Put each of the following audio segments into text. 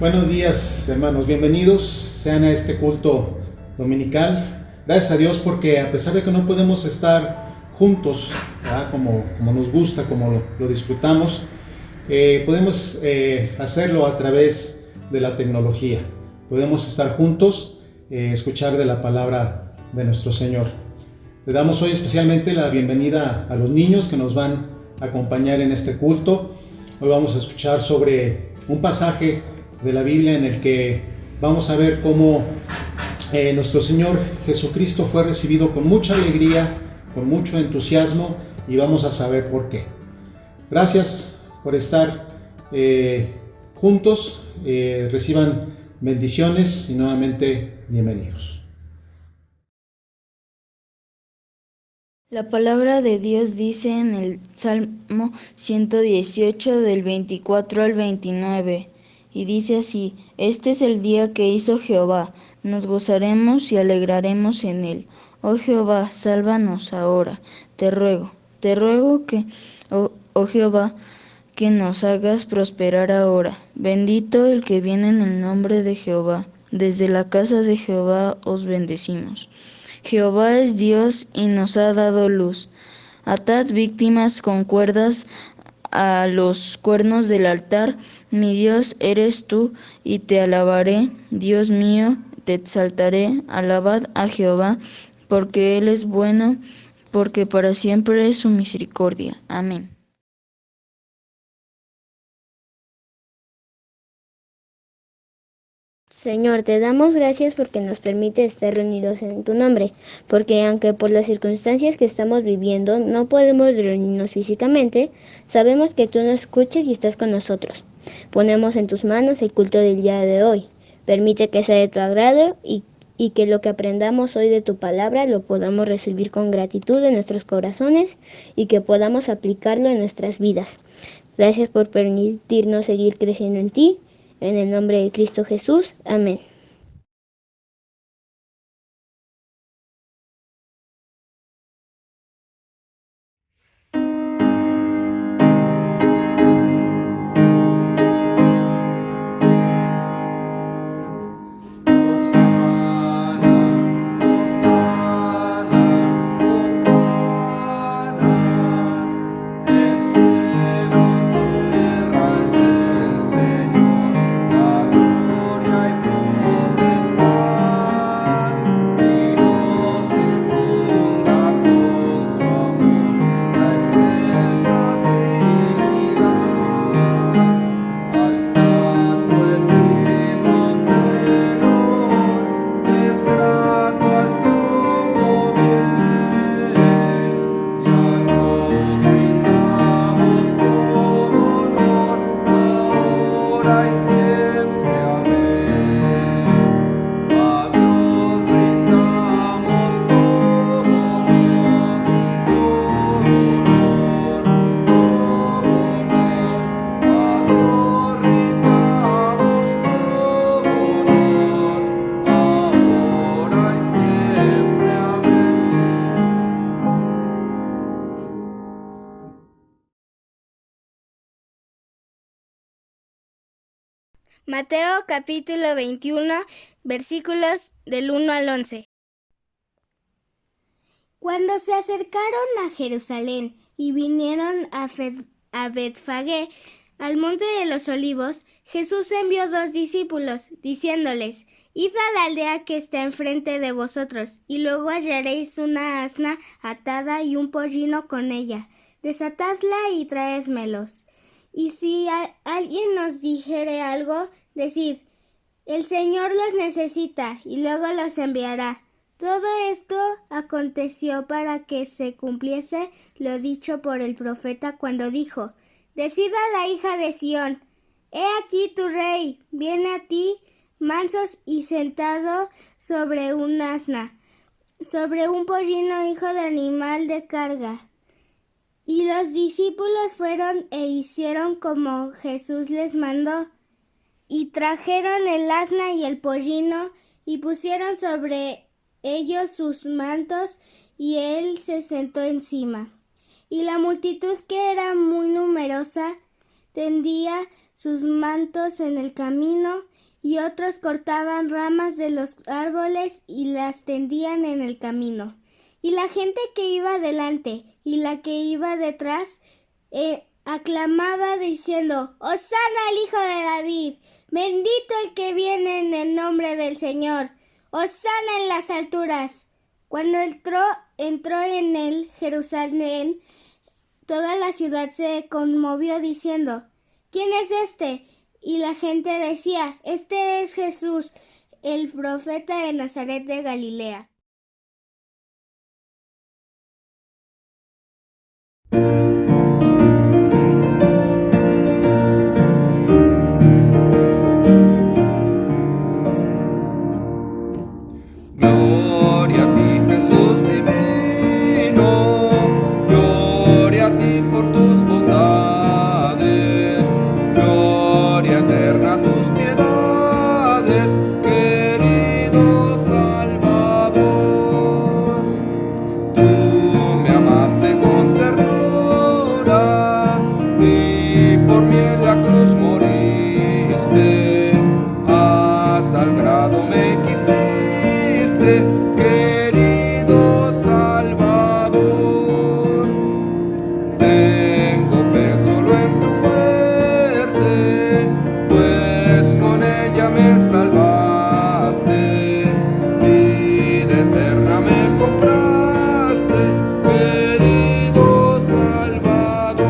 Buenos días, hermanos, bienvenidos sean a este culto dominical. Gracias a Dios porque a pesar de que no podemos estar juntos, ¿verdad? Como nos gusta, como lo disfrutamos, podemos hacerlo a través de la tecnología. Podemos estar juntos, escuchar de la palabra de nuestro Señor. Le damos hoy especialmente la bienvenida a los niños que nos van a acompañar en este culto. Hoy vamos a escuchar sobre un pasaje de la Biblia en el que vamos a ver cómo nuestro Señor Jesucristo fue recibido con mucha alegría, con mucho entusiasmo, y vamos a saber por qué. Gracias por estar juntos, reciban bendiciones y nuevamente bienvenidos. La palabra de Dios dice en el Salmo 118 del 24 al 29, y dice así: Este es el día que hizo Jehová, nos gozaremos y alegraremos en él. Oh Jehová, sálvanos ahora, te ruego que, oh Jehová, que nos hagas prosperar ahora. Bendito el que viene en el nombre de Jehová. Desde la casa de Jehová os bendecimos. Jehová es Dios y nos ha dado luz. Atad víctimas con cuerdas a los cuernos del altar. Mi Dios eres tú, y te alabaré. Dios mío, te exaltaré. Alabad a Jehová, porque Él es bueno, porque para siempre es su misericordia. Amén. Señor, te damos gracias porque nos permite estar reunidos en tu nombre, porque aunque por las circunstancias que estamos viviendo no podemos reunirnos físicamente, sabemos que tú nos escuchas y estás con nosotros. Ponemos en tus manos el culto del día de hoy. Permite que sea de tu agrado y que lo que aprendamos hoy de tu palabra lo podamos recibir con gratitud en nuestros corazones y que podamos aplicarlo en nuestras vidas. Gracias por permitirnos seguir creciendo en ti. En el nombre de Cristo Jesús. Amén. Mateo capítulo 21, versículos del 1 al 11. Cuando se acercaron a Jerusalén y vinieron a Betfagé, al monte de los olivos, Jesús envió 2 discípulos, diciéndoles: Id a la aldea que está enfrente de vosotros, y luego hallaréis una asna atada y un pollino con ella. Desatadla y traédmelos. Y si alguien nos dijere algo, decid: el Señor los necesita, y luego los enviará. Todo esto aconteció para que se cumpliese lo dicho por el profeta cuando dijo: Decid a la hija de Sión: He aquí tu rey viene a ti, mansos y sentado sobre un asna, sobre un pollino, hijo de animal de carga. Y los discípulos fueron e hicieron como Jesús les mandó, y trajeron el asna y el pollino, y pusieron sobre ellos sus mantos, y él se sentó encima. Y la multitud, que era muy numerosa, tendía sus mantos en el camino, y otros cortaban ramas de los árboles y las tendían en el camino. Y la gente que iba delante y la que iba detrás aclamaba diciendo: «Hosana al Hijo de David, bendito el que viene en el nombre del Señor, hosana en las alturas». Cuando entró en él Jerusalén, toda la ciudad se conmovió diciendo: «¿Quién es este?». Y la gente decía: «Este es Jesús, el profeta de Nazaret de Galilea». Gloria a ti, Jesús divino, gloria a ti por tus bondades, gloria eterna a tus piedades, querido Salvador. Tú me amaste con ternura y por mí en la cruz moriste, a tal grado me quisiste, querido Salvador. Tengo fe solo en tu muerte, pues con ella me salvaste, vida eterna me compraste, querido Salvador.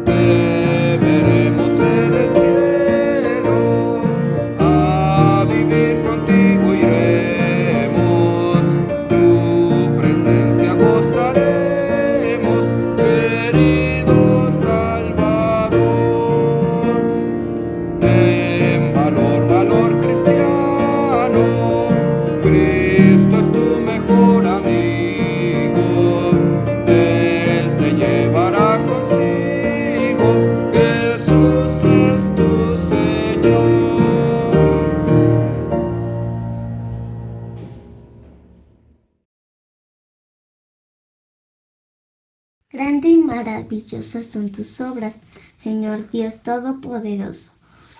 Te veremos en el cielo, a vivir contigo iremos, tu presencia gozaremos, querido Salvador. Ten valor, valor cristiano, Cristo es tu mejor amigo, Él te llevará consigo, Jesús es tu Señor. Grande y maravillosas son tus obras, Señor Dios Todopoderoso.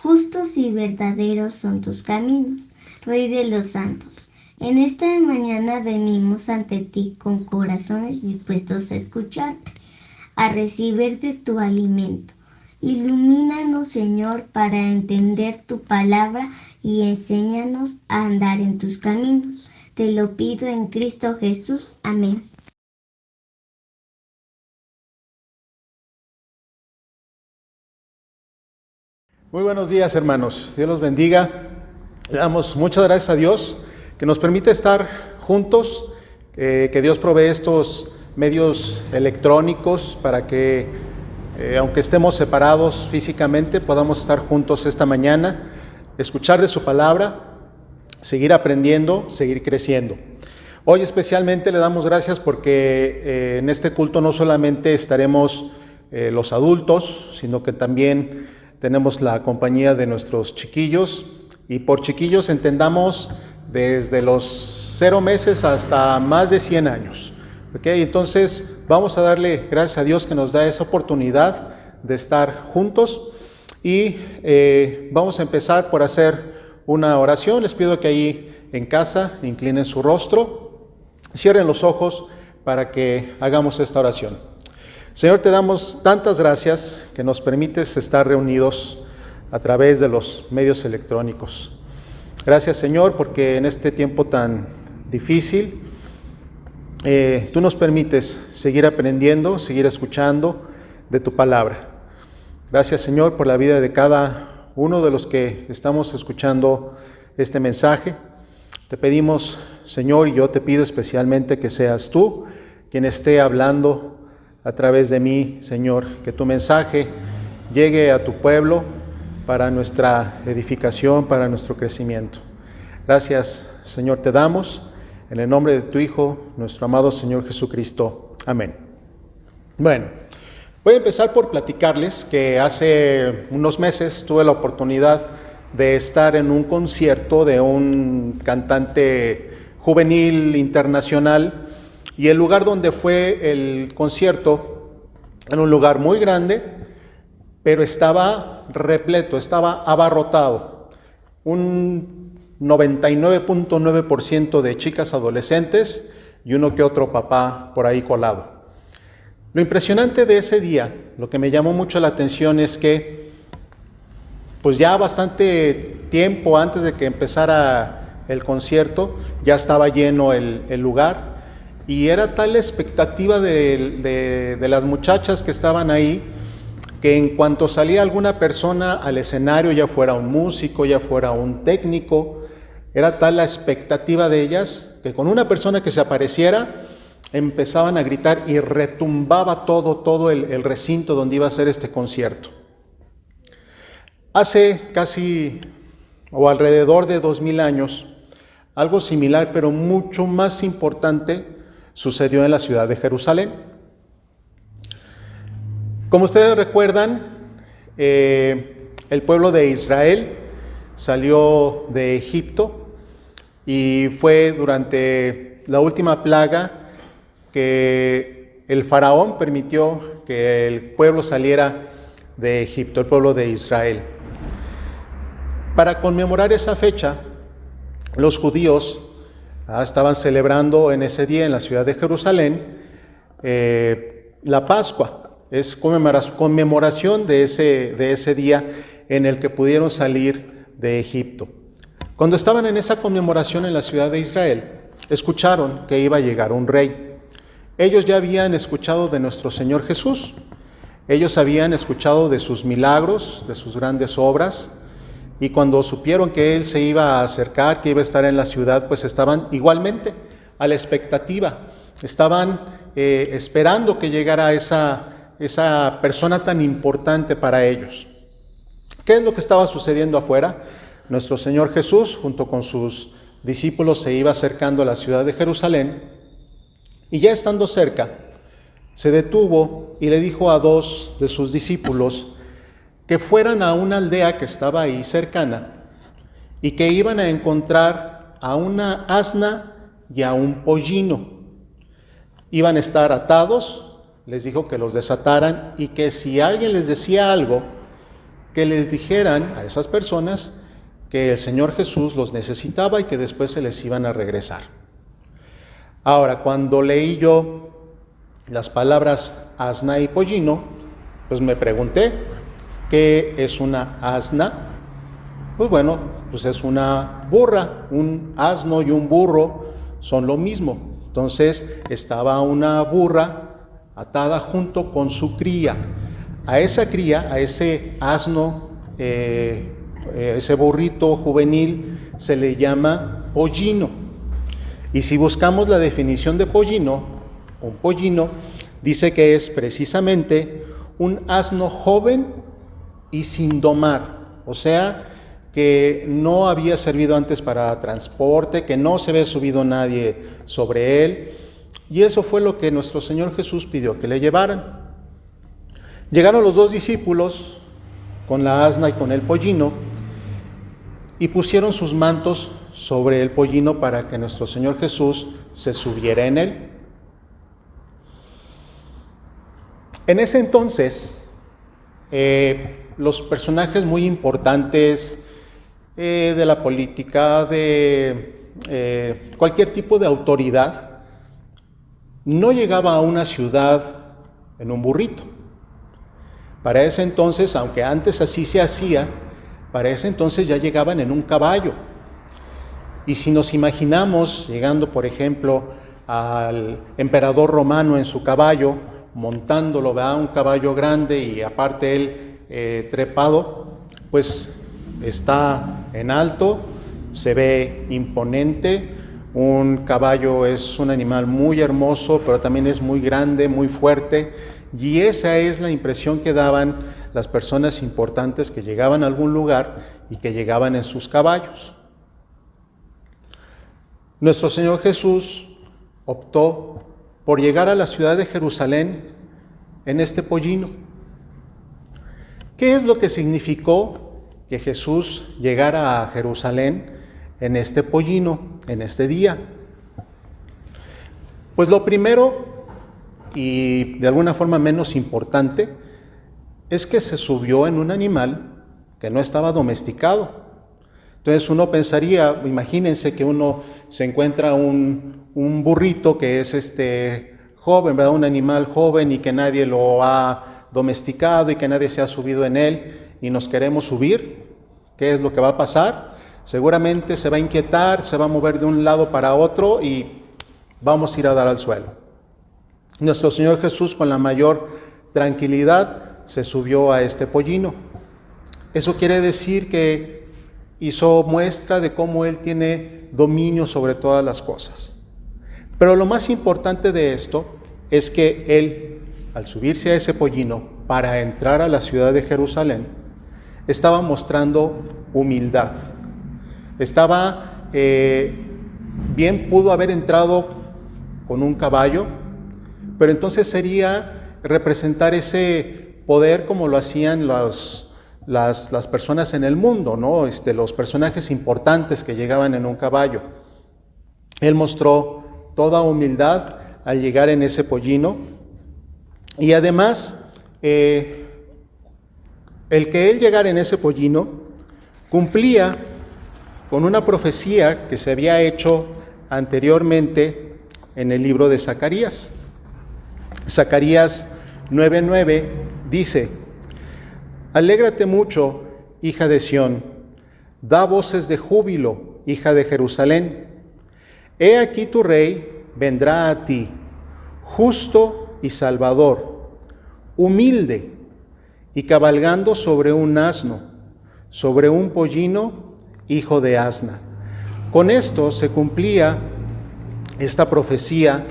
Justos y verdaderos son tus caminos, Rey de los santos. En esta mañana venimos ante ti con corazones dispuestos a escucharte, a recibir de tu alimento. Ilumínanos, Señor, para entender tu palabra y enséñanos a andar en tus caminos. Te lo pido en Cristo Jesús. Amén. Muy buenos días, hermanos. Dios los bendiga. Le damos muchas gracias a Dios que nos permite estar juntos, que Dios provee estos medios electrónicos para que, aunque estemos separados físicamente, podamos estar juntos esta mañana, escuchar de su palabra, seguir aprendiendo, seguir creciendo. Hoy especialmente le damos gracias porque en este culto no solamente estaremos los adultos, sino que también tenemos la compañía de nuestros chiquillos, y por chiquillos entendamos desde los 0 meses hasta más de 100 años. ¿Okay? Entonces vamos a darle gracias a Dios que nos da esa oportunidad de estar juntos, y vamos a empezar por hacer una oración. Les pido que ahí en casa inclinen su rostro, cierren los ojos para que hagamos esta oración. Señor, te damos tantas gracias que nos permites estar reunidos a través de los medios electrónicos. Gracias, Señor, porque en este tiempo tan difícil, tú nos permites seguir aprendiendo, seguir escuchando de tu palabra. Gracias, Señor, por la vida de cada uno de los que estamos escuchando este mensaje. Te pedimos, Señor, y yo te pido especialmente que seas tú quien esté hablando a través de mí, Señor, que tu mensaje llegue a tu pueblo para nuestra edificación, para nuestro crecimiento. Gracias, Señor, te damos en el nombre de tu Hijo, nuestro amado Señor Jesucristo. Amén. Bueno, voy a empezar por platicarles que hace unos meses tuve la oportunidad de estar en un concierto de un cantante juvenil internacional. Y el lugar donde fue el concierto era un lugar muy grande, pero estaba repleto, estaba abarrotado. Un 99.9% de chicas adolescentes y uno que otro papá por ahí colado. Lo impresionante de ese día, lo que me llamó mucho la atención es que pues ya bastante tiempo antes de que empezara el concierto, ya estaba lleno el lugar, y era tal la expectativa de las muchachas que estaban ahí, que en cuanto salía alguna persona al escenario, ya fuera un músico, ya fuera un técnico, era tal la expectativa de ellas, que con una persona que se apareciera, empezaban a gritar y retumbaba todo el recinto donde iba a ser este concierto. Hace casi o alrededor de 2000 años, algo similar pero mucho más importante sucedió en la ciudad de Jerusalén. Como ustedes recuerdan, el pueblo de Israel salió de Egipto y fue durante la última plaga que el faraón permitió que el pueblo saliera de Egipto, el pueblo de Israel. Para conmemorar esa fecha, los judíos estaban celebrando en ese día en la ciudad de Jerusalén la Pascua. Es conmemoración de ese día en el que pudieron salir de Egipto. Cuando estaban en esa conmemoración en la ciudad de Israel, escucharon que iba a llegar un rey. Ellos ya habían escuchado de nuestro Señor Jesús. Ellos habían escuchado de sus milagros, de sus grandes obras, y cuando supieron que Él se iba a acercar, que iba a estar en la ciudad, pues estaban igualmente a la expectativa. Estaban esperando que llegara esa persona tan importante para ellos. ¿Qué es lo que estaba sucediendo afuera? Nuestro Señor Jesús, junto con sus discípulos, se iba acercando a la ciudad de Jerusalén, y ya estando cerca, se detuvo y le dijo a dos de sus discípulos que fueran a una aldea que estaba ahí cercana y que iban a encontrar a una asna y a un pollino. Iban a estar atados, les dijo que los desataran y que si alguien les decía algo, que les dijeran a esas personas que el Señor Jesús los necesitaba y que después se les iban a regresar. Ahora, cuando leí yo las palabras asna y pollino, pues me pregunté, ¿qué es una asna? Pues bueno, pues es una burra. Un asno y un burro son lo mismo. Entonces estaba una burra atada junto con su cría. A esa cría, a ese asno, ese burrito juvenil, se le llama pollino. Y si buscamos la definición de pollino, un pollino dice que es precisamente un asno joven y sin domar, o sea, que no había servido antes para transporte, que no se había subido nadie sobre él, y eso fue lo que nuestro Señor Jesús pidió que le llevaran. Llegaron los dos discípulos con la asna y con el pollino y pusieron sus mantos sobre el pollino para que nuestro Señor Jesús se subiera en él. En ese entonces, los personajes muy importantes de la política, de cualquier tipo de autoridad, no llegaba a una ciudad en un burrito. Para ese entonces, aunque antes así se hacía, para ese entonces ya llegaban en un caballo. Y si nos imaginamos llegando, por ejemplo, al emperador romano en su caballo, montándolo, ¿verdad? Un caballo grande y aparte él trepado, pues está en alto, se ve imponente. Un caballo es un animal muy hermoso, pero también es muy grande, muy fuerte, y esa es la impresión que daban las personas importantes que llegaban a algún lugar y que llegaban en sus caballos. Nuestro Señor Jesús optó por llegar a la ciudad de Jerusalén en este pollino. ¿Qué es lo que significó que Jesús llegara a Jerusalén en este pollino, en este día? Pues lo primero, y de alguna forma menos importante, es que se subió en un animal que no estaba domesticado. Entonces uno pensaría, imagínense que uno se encuentra un burrito que es joven, ¿verdad? Un animal joven y que nadie lo ha domesticado y que nadie se ha subido en él y nos queremos subir. ¿Qué es lo que va a pasar? Seguramente se va a inquietar, se va a mover de un lado para otro y vamos a ir a dar al suelo. Nuestro Señor Jesús, con la mayor tranquilidad, se subió a este pollino. Eso quiere decir que hizo muestra de cómo Él tiene dominio sobre todas las cosas. Pero lo más importante de esto es que Él, al subirse a ese pollino para entrar a la ciudad de Jerusalén, estaba mostrando humildad. Bien pudo haber entrado con un caballo, pero entonces sería representar ese poder como lo hacían las personas en el mundo, ¿no? Los personajes importantes que llegaban en un caballo. Él mostró toda humildad al llegar en ese pollino y además el que él llegara en ese pollino cumplía con una profecía que se había hecho anteriormente en el libro de Zacarías. Zacarías 9:9 dice: Alégrate mucho, hija de Sión, da voces de júbilo, hija de Jerusalén. He aquí tu rey vendrá a ti, justo y salvador, humilde y cabalgando sobre un asno, sobre un pollino, hijo de asna. Con esto se cumplía esta profecía,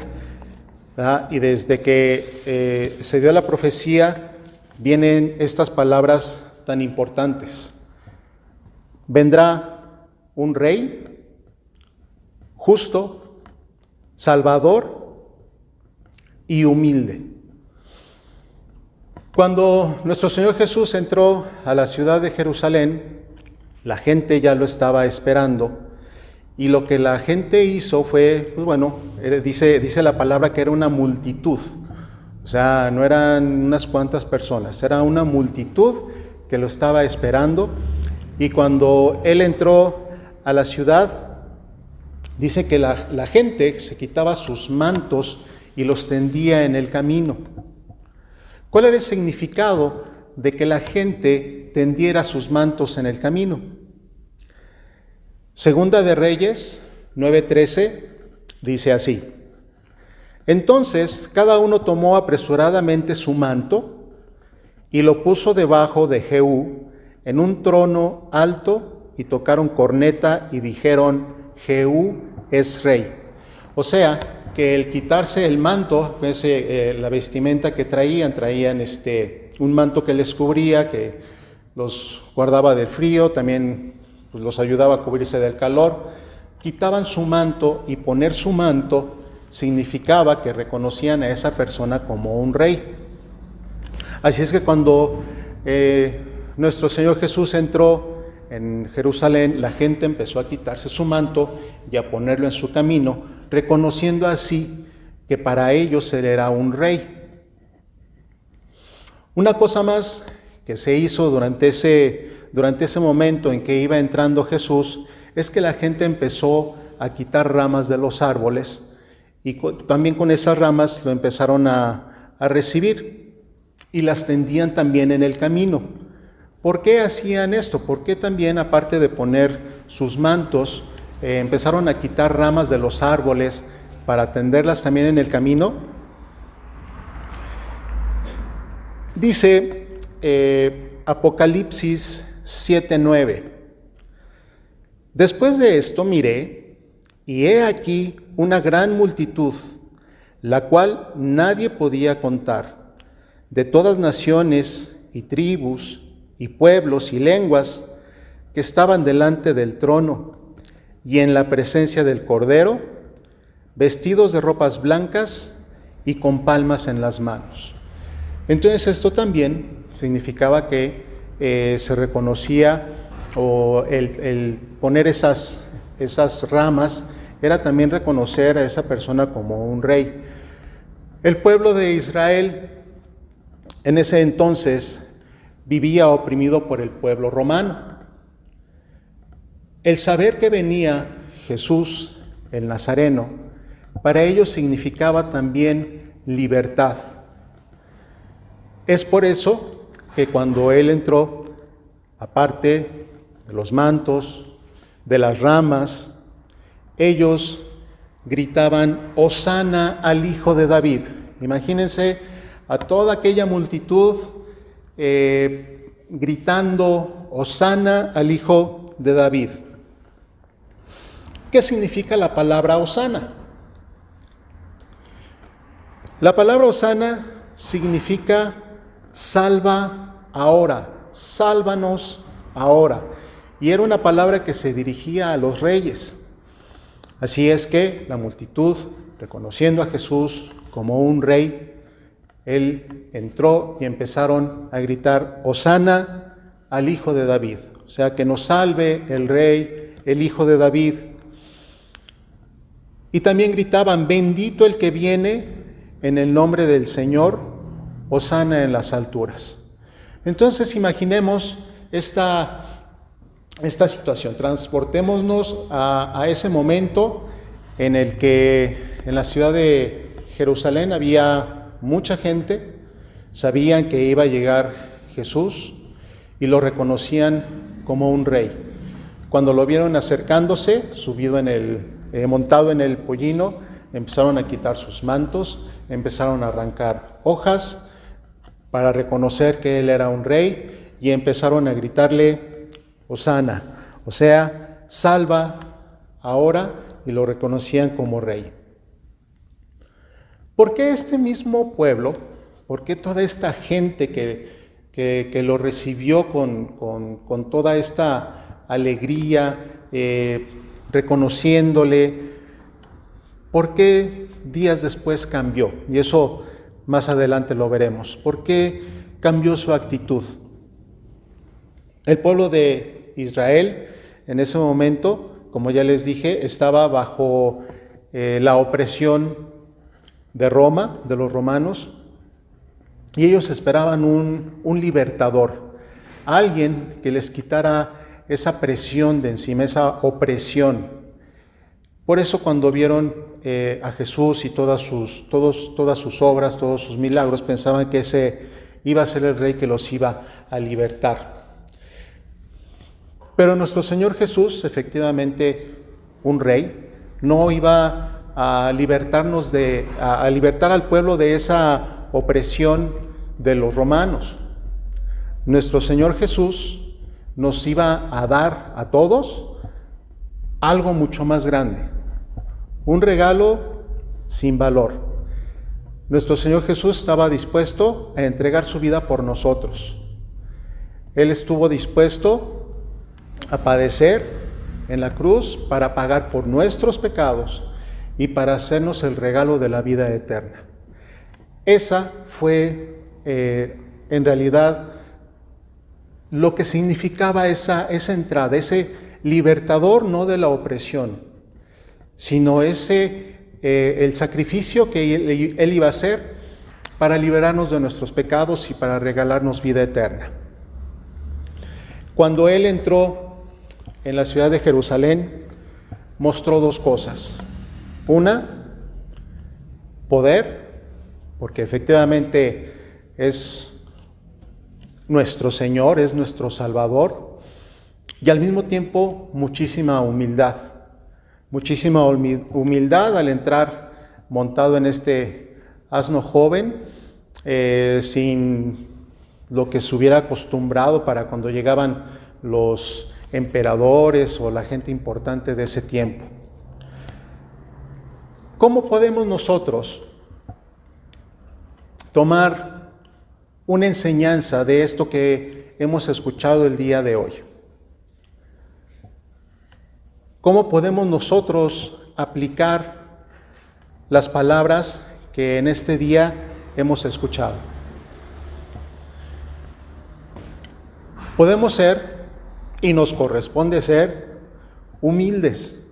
¿verdad? Y desde que se dio la profecía, vienen estas palabras tan importantes. Vendrá un rey justo, salvador y humilde. Cuando nuestro Señor Jesús entró a la ciudad de Jerusalén, la gente ya lo estaba esperando y lo que la gente hizo fue, dice la palabra que era una multitud. O sea, no eran unas cuantas personas, era una multitud que lo estaba esperando. Y cuando Él entró a la ciudad, dice que la gente se quitaba sus mantos y los tendía en el camino. ¿Cuál era el significado de que la gente tendiera sus mantos en el camino? Segunda de Reyes 9:13 dice así: Entonces cada uno tomó apresuradamente su manto y lo puso debajo de Jehú en un trono alto y tocaron corneta y dijeron: Jehú es rey. O sea, que el quitarse el manto, la vestimenta que traían un manto que les cubría, que los guardaba del frío, también pues, los ayudaba a cubrirse del calor. Quitaban su manto y poner su manto significaba que reconocían a esa persona como un rey. Así es que cuando nuestro Señor Jesús entró en Jerusalén, la gente empezó a quitarse su manto y a ponerlo en su camino, reconociendo así que para ellos Él era un rey. Una cosa más que se hizo durante ese momento en que iba entrando Jesús es que la gente empezó a quitar ramas de los árboles y también con esas ramas lo empezaron a recibir y las tendían también en el camino. ¿Por qué hacían esto? ¿Por qué también, aparte de poner sus mantos, empezaron a quitar ramas de los árboles para tenderlas también en el camino? Dice Apocalipsis 7:9: Después de esto miré, y he aquí una gran multitud, la cual nadie podía contar, de todas naciones y tribus y pueblos y lenguas, que estaban delante del trono y en la presencia del Cordero, vestidos de ropas blancas y con palmas en las manos. Entonces esto también significaba que se reconocía, o el poner esas ramas era también reconocer a esa persona como un rey. El pueblo de Israel en ese entonces vivía oprimido por el pueblo romano. El saber que venía Jesús, el Nazareno, para ellos significaba también libertad. Es por eso que cuando Él entró, aparte de los mantos, de las ramas, ellos gritaban: Hosana al Hijo de David. Imagínense a toda aquella multitud gritando: Hosana al Hijo de David. ¿Qué significa la palabra Hosana? La palabra Hosana significa salva ahora, sálvanos ahora. Y era una palabra que se dirigía a los reyes. Así es que la multitud, reconociendo a Jesús como un rey, Él entró y empezaron a gritar: Hosana al Hijo de David. O sea, que nos salve el Rey, el Hijo de David. Y también gritaban: bendito el que viene en el nombre del Señor, Hosana en las alturas. Entonces imaginemos esta situación, transportémonos a ese momento en el que en la ciudad de Jerusalén había mucha gente, sabían que iba a llegar Jesús y lo reconocían como un rey. Cuando lo vieron acercándose, montado en el pollino, empezaron a quitar sus mantos, empezaron a arrancar hojas para reconocer que Él era un rey y empezaron a gritarle: Hosana, o sea, salva ahora, y lo reconocían como rey. ¿Por qué este mismo pueblo, por qué toda esta gente que lo recibió con toda esta alegría, reconociéndole, por qué días después cambió? Y eso más adelante lo veremos. ¿Por qué cambió su actitud? El pueblo de Israel en ese momento, como ya les dije, estaba bajo la opresión de Roma, de los romanos, y ellos esperaban un libertador, alguien que les quitara esa presión de encima, esa opresión. Por eso cuando vieron a Jesús y todas sus obras, todos sus milagros, pensaban que ese iba a ser el rey que los iba a libertar. Pero nuestro Señor Jesús, efectivamente un rey, no iba a libertar al pueblo de esa opresión de los romanos. Nuestro Señor Jesús nos iba a dar a todos algo mucho más grande, un regalo sin valor. Nuestro Señor Jesús estaba dispuesto a entregar su vida por nosotros. Él estuvo dispuesto a padecer en la cruz para pagar por nuestros pecados y para hacernos el regalo de la vida eterna. Esa fue en realidad lo que significaba esa entrada, ese libertador, no de la opresión, sino el sacrificio que Él iba a hacer para liberarnos de nuestros pecados y para regalarnos vida eterna. Cuando Él entró en la ciudad de Jerusalén, mostró dos cosas. Una, poder, porque efectivamente es nuestro Señor, es nuestro Salvador, y al mismo tiempo muchísima humildad. Muchísima humildad al entrar montado en este asno joven, sin lo que se hubiera acostumbrado para cuando llegaban los emperadores o la gente importante de ese tiempo. ¿Cómo podemos nosotros tomar una enseñanza de esto que hemos escuchado el día de hoy? ¿Cómo podemos nosotros aplicar las palabras que en este día hemos escuchado? Podemos ser, y nos corresponde ser, humildes.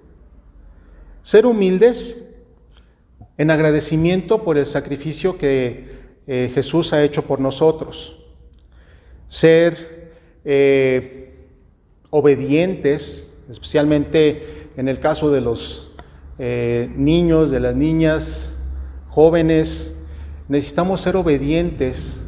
Ser humildes en agradecimiento por el sacrificio que Jesús ha hecho por nosotros. ser obedientes, especialmente en el caso de los niños, de las niñas, jóvenes. Necesitamos ser obedientes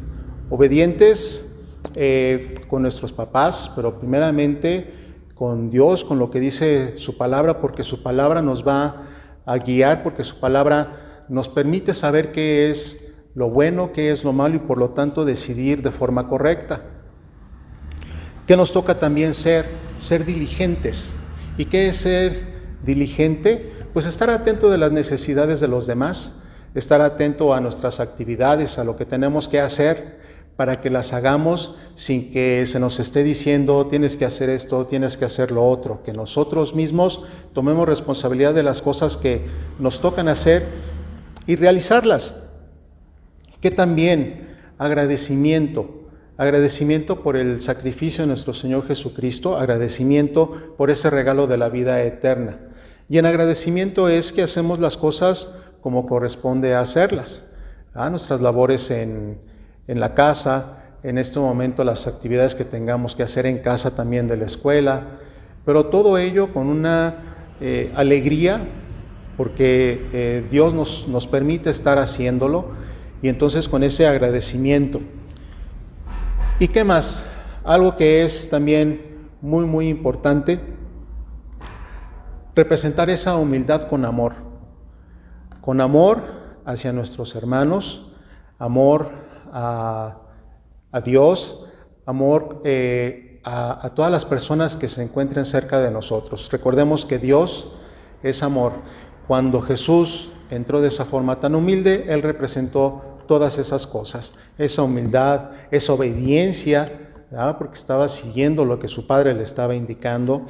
con nuestros papás, pero primeramente con Dios, con lo que dice su palabra, porque su palabra nos va a guiar, porque su palabra nos permite saber qué es lo bueno, qué es lo malo y por lo tanto decidir de forma correcta. ¿Qué nos toca también ser diligentes? ¿Y qué es ser diligente? Pues estar atento de las necesidades de los demás, estar atento a nuestras actividades, a lo que tenemos que hacer para que las hagamos sin que se nos esté diciendo tienes que hacer esto, tienes que hacer lo otro, que nosotros mismos tomemos responsabilidad de las cosas que nos tocan hacer y realizarlas. Que también agradecimiento por el sacrificio de nuestro Señor Jesucristo, agradecimiento por ese regalo de la vida eterna. Y en agradecimiento es que hacemos las cosas como corresponde a hacerlas. Nuestras labores en la casa, en este momento las actividades que tengamos que hacer en casa también de la escuela, pero todo ello con una alegría, porque Dios nos permite estar haciéndolo, y entonces con ese agradecimiento. ¿Y qué más? Algo que es también muy, muy importante, representar esa humildad con amor hacia nuestros hermanos, amor a Dios, amor a todas las personas que se encuentren cerca de nosotros. Recordemos que Dios es amor. Cuando Jesús entró de esa forma tan humilde, Él representó todas esas cosas, esa humildad, esa obediencia, ¿verdad? Porque estaba siguiendo lo que su Padre le estaba indicando,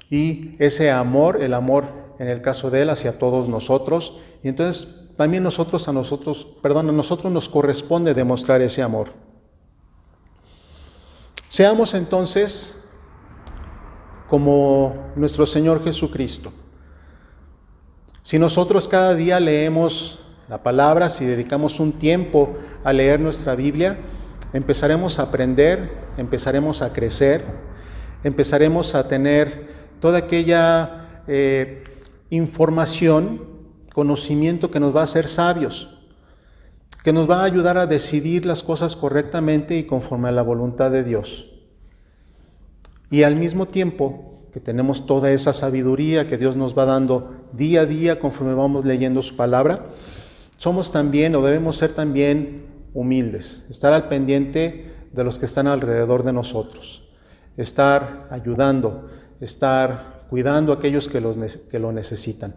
y ese amor, el amor en el caso de Él hacia todos nosotros, y entonces también a nosotros nos corresponde demostrar ese amor. Seamos entonces como nuestro Señor Jesucristo. Si nosotros cada día leemos la palabra, si dedicamos un tiempo a leer nuestra Biblia, empezaremos a aprender, empezaremos a crecer, empezaremos a tener toda aquella información, conocimiento que nos va a hacer sabios, que nos va a ayudar a decidir las cosas correctamente y conforme a la voluntad de Dios. Y al mismo tiempo que tenemos toda esa sabiduría que Dios nos va dando día a día conforme vamos leyendo su palabra, somos también, o debemos ser también, humildes, estar al pendiente de los que están alrededor de nosotros, estar ayudando, estar cuidando a aquellos que lo necesitan.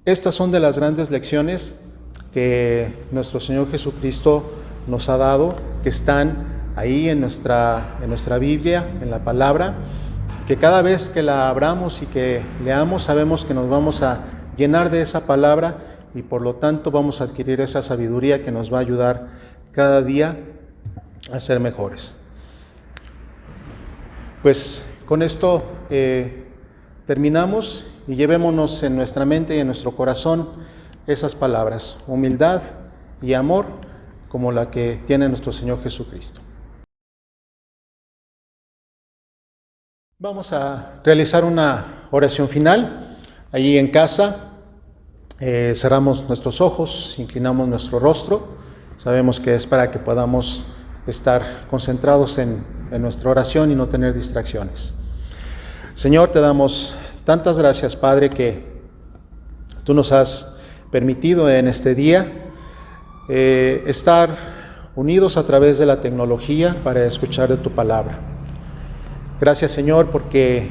Estas son de las grandes lecciones que nuestro Señor Jesucristo nos ha dado, que están ahí en nuestra Biblia, en la palabra, que cada vez que la abramos y que leamos, sabemos que nos vamos a llenar de esa palabra y por lo tanto vamos a adquirir esa sabiduría que nos va a ayudar cada día a ser mejores. Pues con esto terminamos, y llevémonos en nuestra mente y en nuestro corazón esas palabras, humildad y amor como la que tiene nuestro Señor Jesucristo. Vamos a realizar una oración final. Allí en casa cerramos nuestros ojos, inclinamos nuestro rostro. Sabemos que es para que podamos estar concentrados en nuestra oración y no tener distracciones. Señor, te damos tantas gracias, Padre, que tú nos has permitido en este día estar unidos a través de la tecnología para escuchar de tu palabra. Gracias, Señor, porque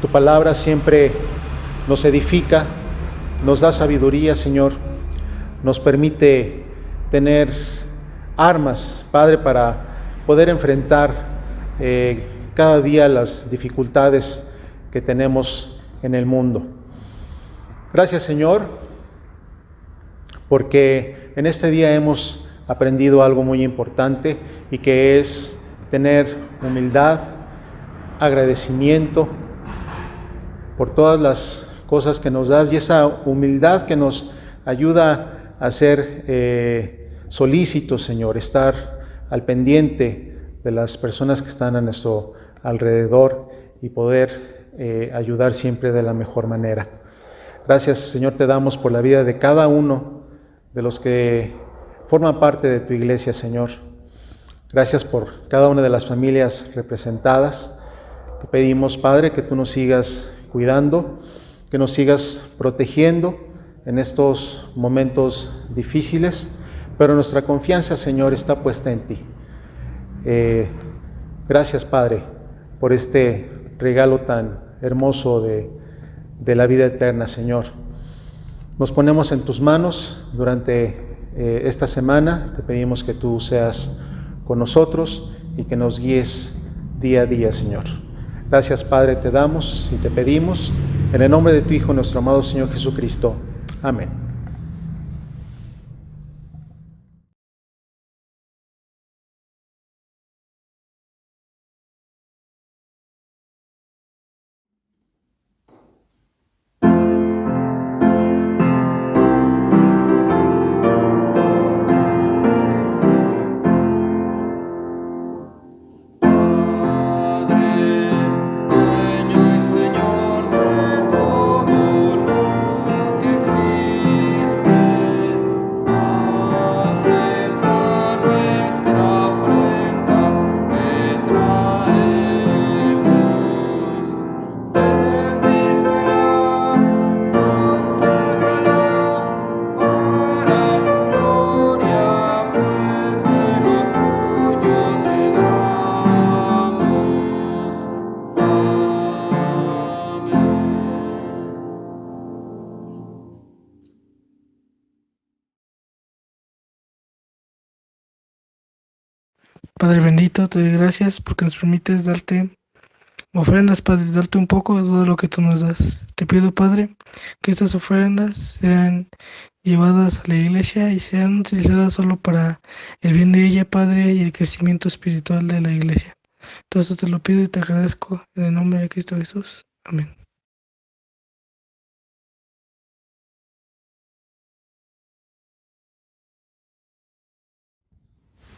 tu palabra siempre nos edifica, nos da sabiduría, Señor, nos permite tener armas, Padre, para poder enfrentar cada día las dificultades que tenemos en el mundo. Gracias, Señor, porque en este día hemos aprendido algo muy importante, y que es tener humildad, agradecimiento por todas las cosas que nos das, y esa humildad que nos ayuda a ser solícitos, Señor, estar al pendiente de las personas que están a nuestro alrededor y poder ayudar siempre de la mejor manera. Gracias, Señor, te damos por la vida de cada uno de los que forman parte de tu iglesia, Señor. Gracias por cada una de las familias representadas. Te pedimos, Padre, que tú nos sigas cuidando, que nos sigas protegiendo en estos momentos difíciles, pero nuestra confianza, Señor, está puesta en ti. Gracias, Padre, por este regalo tan hermoso de la vida eterna, Señor. Nos ponemos en tus manos durante esta semana. Te pedimos que tú seas con nosotros y que nos guíes día a día, Señor. Gracias, Padre, te damos y te pedimos en el nombre de tu Hijo, nuestro amado Señor Jesucristo. Amén. Padre bendito, te doy gracias porque nos permites darte ofrendas, Padre, darte un poco de todo lo que tú nos das. Te pido, Padre, que estas ofrendas sean llevadas a la iglesia y sean utilizadas solo para el bien de ella, Padre, y el crecimiento espiritual de la iglesia. Todo esto te lo pido y te agradezco en el nombre de Cristo Jesús. Amén.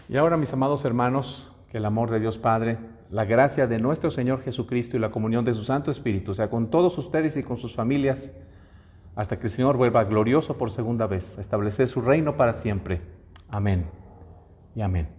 Y ahora, mis amados hermanos, que el amor de Dios Padre, la gracia de nuestro Señor Jesucristo y la comunión de su Santo Espíritu sea con todos ustedes y con sus familias, hasta que el Señor vuelva glorioso por segunda vez a establecer su reino para siempre. Amén y amén.